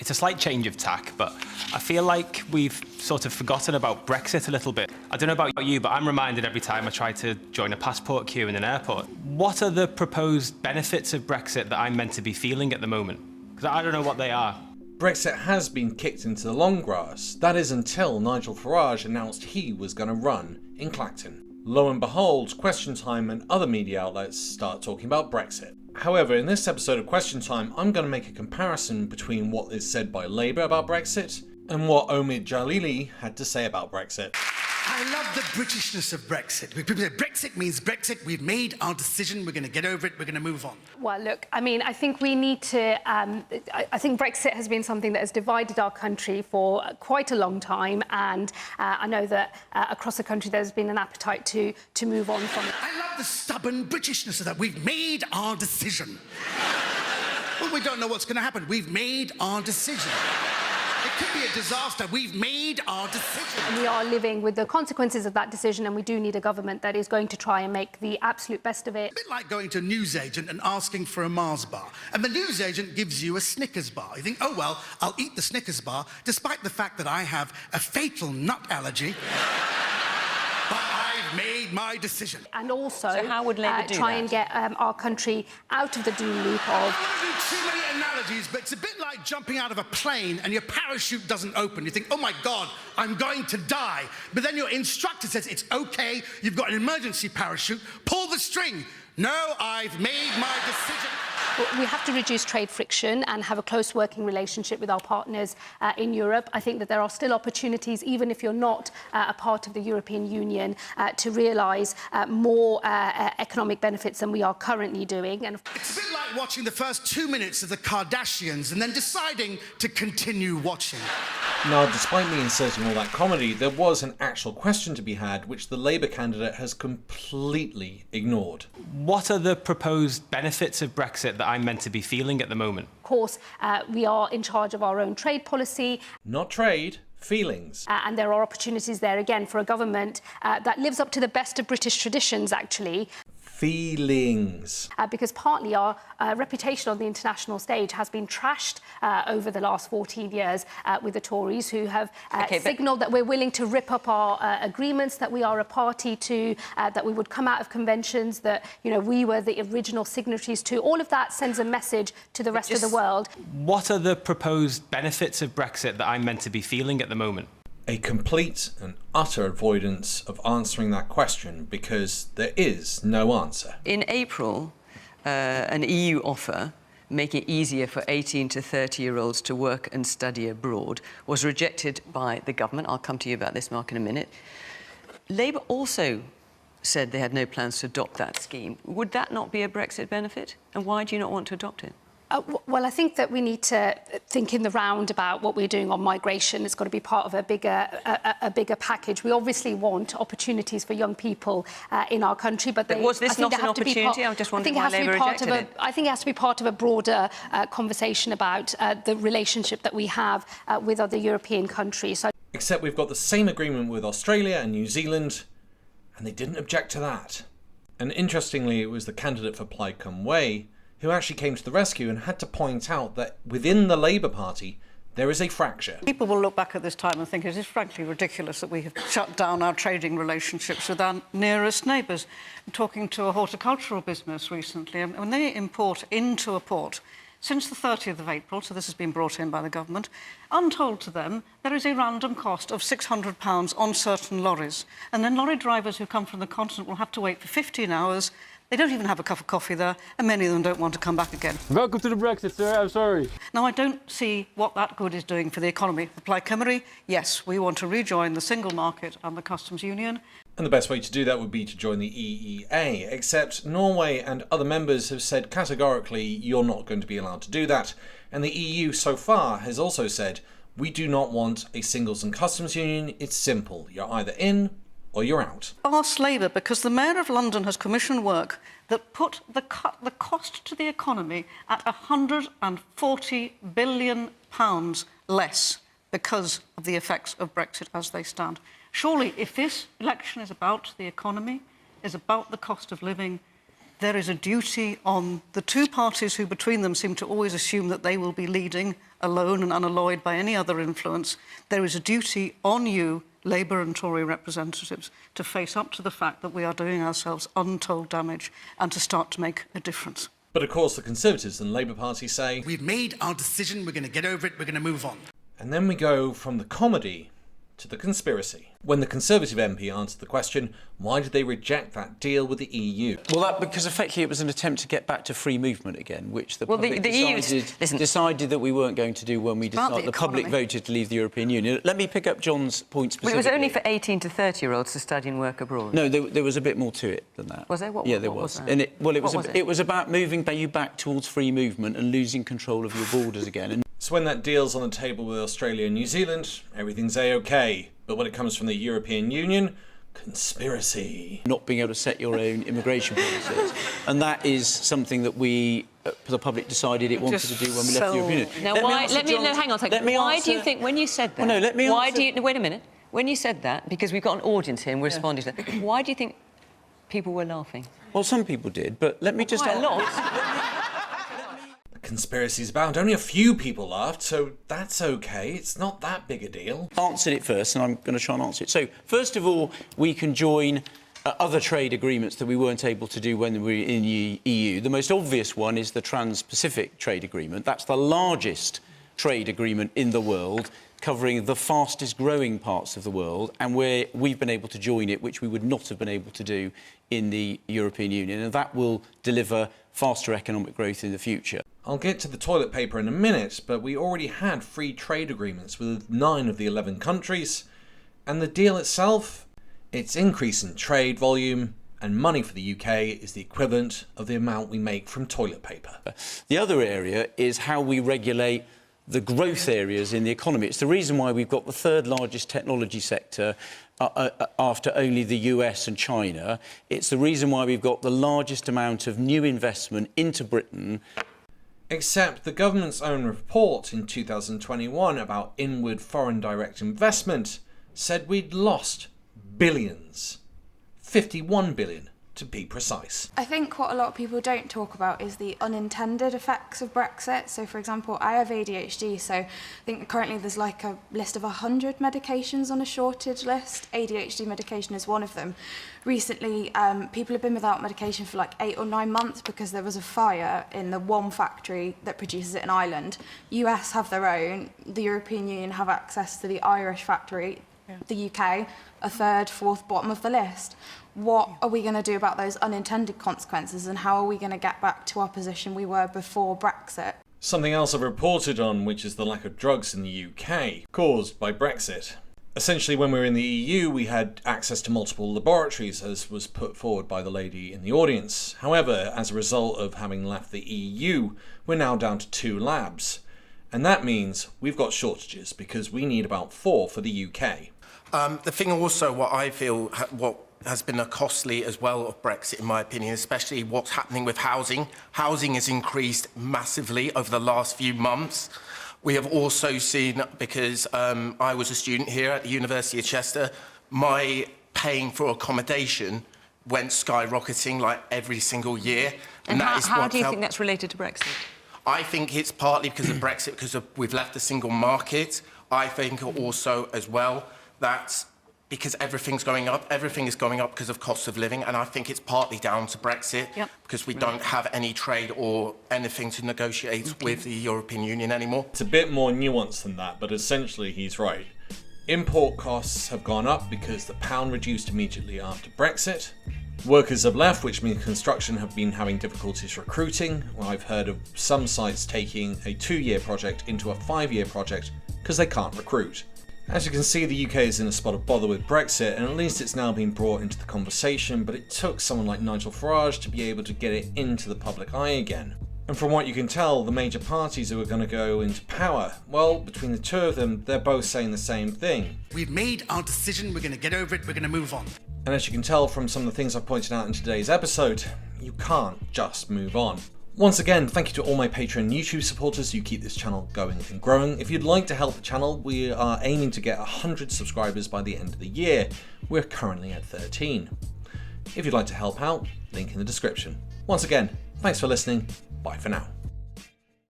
It's a slight change of tack, but I feel like we've sort of forgotten about Brexit a little bit. I don't know about you, but I'm reminded every time I try to join a passport queue in an airport. What are the proposed benefits of Brexit that I'm meant to be feeling at the moment? Because I don't know what they are. Brexit has been kicked into the long grass. That is until Nigel Farage announced he was going to run in Clacton. Lo and behold, Question Time and other media outlets start talking about Brexit. However, in this episode of Question Time, I'm going to make a comparison between what is said by Labour about Brexit and what Omid Jalili had to say about Brexit. I love the Britishness of Brexit. People say Brexit means Brexit. We've made our decision. We're going to get over it. We're going to move on. Well, look, I mean, I think we need to... I think Brexit has been something that has divided our country for quite a long time, and I know that across the country there's been an appetite to move on from it. I love the stubborn Britishness of that. We've made our decision. Well, we don't know what's going to happen. We've made our decision. It could be a disaster. We've made our decision. And we are living with the consequences of that decision, and we do need a government that is going to try and make the absolute best of it. A bit like going to a newsagent and asking for a Mars bar, and the newsagent gives you a Snickers bar. You think, oh, well, I'll eat the Snickers bar, despite the fact that I have a fatal nut allergy. But I've made my decision. And also, so how would Labour try and get our country out of the doom loop of... I don't want to do too many analogies, but it's a bit like jumping out of a plane and your parachute doesn't open. You think, oh, my God, I'm going to die. But then your instructor says, it's OK, you've got an emergency parachute, pull the string. No, I've made my decision. We have to reduce trade friction and have a close working relationship with our partners in Europe. I think that there are still opportunities, even if you're not a part of the European Union, to realise more economic benefits than we are currently doing. And it's a bit like watching the first 2 minutes of the Kardashians and then deciding to continue watching. Now, despite me inserting all that comedy, there was an actual question to be had, which the Labour candidate has completely ignored. What are the proposed benefits of Brexit that I'm meant to be feeling at the moment? of course, we are in charge of our own trade policy. Not trade, feelings. And there are opportunities there, again, for a government that lives up to the best of British traditions, actually. Feelings. Because partly our reputation on the international stage has been trashed over the last 14 years with the Tories, who have signalled that we're willing to rip up our agreements that we are a party to, that we would come out of conventions that, you know, we were the original signatories to. All of that sends a message to the rest of the world. What are the proposed benefits of Brexit that I'm meant to be feeling at the moment? A complete and utter avoidance of answering that question because there is no answer. In April, an EU offer making it easier for 18 to 30-year-olds to work and study abroad was rejected by the government. I'll come to you about this, Mark, in a minute. Labour also said they had no plans to adopt that scheme. Would that not be a Brexit benefit? And why do you not want to adopt it? Well, I think that we need to think in the round about what we're doing on migration. It's got to be part of a bigger package. We obviously want opportunities for young people in our country, but was this not an opportunity? I'm just wondering why Labour rejected it. I think it has to be part of a broader conversation about the relationship that we have with other European countries. So Except we've got the same agreement with Australia and New Zealand, and they didn't object to that. And interestingly, it was the candidate for Plaid Cymru who actually came to the rescue and had to point out that within the Labour Party, there is a fracture. People will look back at this time and think it is frankly ridiculous that we have shut down our trading relationships with our nearest neighbours. I'm talking to a horticultural business recently, and when they import into a port, since the 30th of April, so this has been brought in by the government, untold to them, there is a random cost of £600 on certain lorries. And then lorry drivers who come from the continent will have to wait for 15 hours. They don't even have a cup of coffee there, and many of them don't want to come back again. Welcome to the Brexit, sir. I'm sorry. Now, I don't see what that good is doing for the economy. For Plaid Cymru, yes, we want to rejoin the single market and the customs union. And the best way to do that would be to join the EEA, except Norway and other members have said categorically you're not going to be allowed to do that. And the EU so far has also said, we do not want a singles and customs union. It's simple. You're either in or you're out. Ask Labour, because the Mayor of London has commissioned work that put the cost to the economy at £140 billion less because of the effects of Brexit as they stand. Surely, if this election is about the economy, is about the cost of living, there is a duty on the two parties who between them seem to always assume that they will be leading alone and unalloyed by any other influence. There is a duty on you, Labour and Tory representatives, to face up to the fact that we are doing ourselves untold damage and to start to make a difference. But of course the Conservatives and Labour Party say, we've made our decision, we're going to get over it, we're going to move on. and then we go from the comedy to the conspiracy. When the Conservative MP answered the question, why did they reject that deal with the EU? Well, because effectively it was an attempt to get back to free movement again, which the public EU decided that we weren't going to do when we decided. The public voted to leave the European Union. Let me pick up John's point specifically. Well, it was only for 18 to 30-year-olds to study and work abroad. No, there was a bit more to it than that. Was there? Yeah, there was. And it was about moving you back towards free movement and losing control of your borders again. And so when that deal's on the table with Australia and New Zealand, everything's A-OK. But when it comes from the European Union, conspiracy. Not being able to set your own immigration policies. And that is something that we, the public, decided it wanted to do when we left the European Union. Now, hang on a second. Why do you think, when you said that... Well, no, let me answer. Wait a minute. When you said that, because we've got an audience here and we're responding to that, why do you think people were laughing? Well, some people did, but let me just... Quite a lot. Conspiracies abound. Only a few people laughed, so that's okay. It's not that big a deal. Answered it first, and I'm going to try and answer it. So, first of all, we can join other trade agreements that we weren't able to do when we were in the EU. The most obvious one is the Trans-Pacific Trade Agreement. That's the largest trade agreement in the world, covering the fastest growing parts of the world, and where we've been able to join it, which we would not have been able to do in the European Union, and that will deliver faster economic growth in the future. I'll get to the toilet paper in a minute, but we already had free trade agreements with 9 of the 11 countries, and the deal itself, its increase in trade volume and money for the UK is the equivalent of the amount we make from toilet paper. The other area is how we regulate the growth areas in the economy. It's the reason why we've got the third largest technology sector after only the US and China. It's the reason why we've got the largest amount of new investment into Britain. Except the government's own report in 2021 about inward foreign direct investment said we'd lost billions. 51 billion to be precise. I think what a lot of people don't talk about is the unintended effects of Brexit. So, for example, I have ADHD, so I think currently there's like a list of 100 medications on a shortage list. ADHD medication is one of them. Recently, people have been without medication for like 8 or 9 months because there was a fire in the one factory that produces it in Ireland. US have their own. The European Union have access to the Irish factory. Yeah. The UK, a third, fourth, bottom of the list. What are we going to do about those unintended consequences, and how are we going to get back to our position we were before Brexit? Something else I've reported on, which is the lack of drugs in the UK, caused by Brexit. Essentially, when we were in the EU, we had access to multiple laboratories, as was put forward by the lady in the audience. However, as a result of having left the EU, we're now down to 2 labs. And that means we've got shortages, because we need about 4 for the UK. The thing also, what I feel, what has been a costly as well of Brexit, in my opinion, especially what's happening with housing. Housing has increased massively over the last few months. We have also seen, because I was a student here at the University of Chester, my paying for accommodation went skyrocketing like every single year. And how do you think that's related to Brexit? I think it's partly because of Brexit, because we've left the single market. I think also as well that because everything's going up, everything is going up because of cost of living, and I think it's partly down to Brexit, because we don't have any trade or anything to negotiate with the European Union anymore. It's a bit more nuanced than that, but essentially he's right. Import costs have gone up because the pound reduced immediately after Brexit. Workers have left, which means construction have been having difficulties recruiting. Well, I've heard of some sites taking a 2-year project into a 5-year project because they can't recruit. As you can see, the UK is in a spot of bother with Brexit, and at least it's now been brought into the conversation, but it took someone like Nigel Farage to be able to get it into the public eye again. And from what you can tell, the major parties who are going to go into power, well, between the two of them, they're both saying the same thing. We've made our decision, we're going to get over it, we're going to move on. And as you can tell from some of the things I've pointed out in today's episode, you can't just move on. Once again, thank you to all my Patreon and YouTube supporters who keep this channel going and growing. If you'd like to help the channel, we are aiming to get 100 subscribers by the end of the year. We're currently at 13. If you'd like to help out, link in the description. Once again, thanks for listening. Bye for now.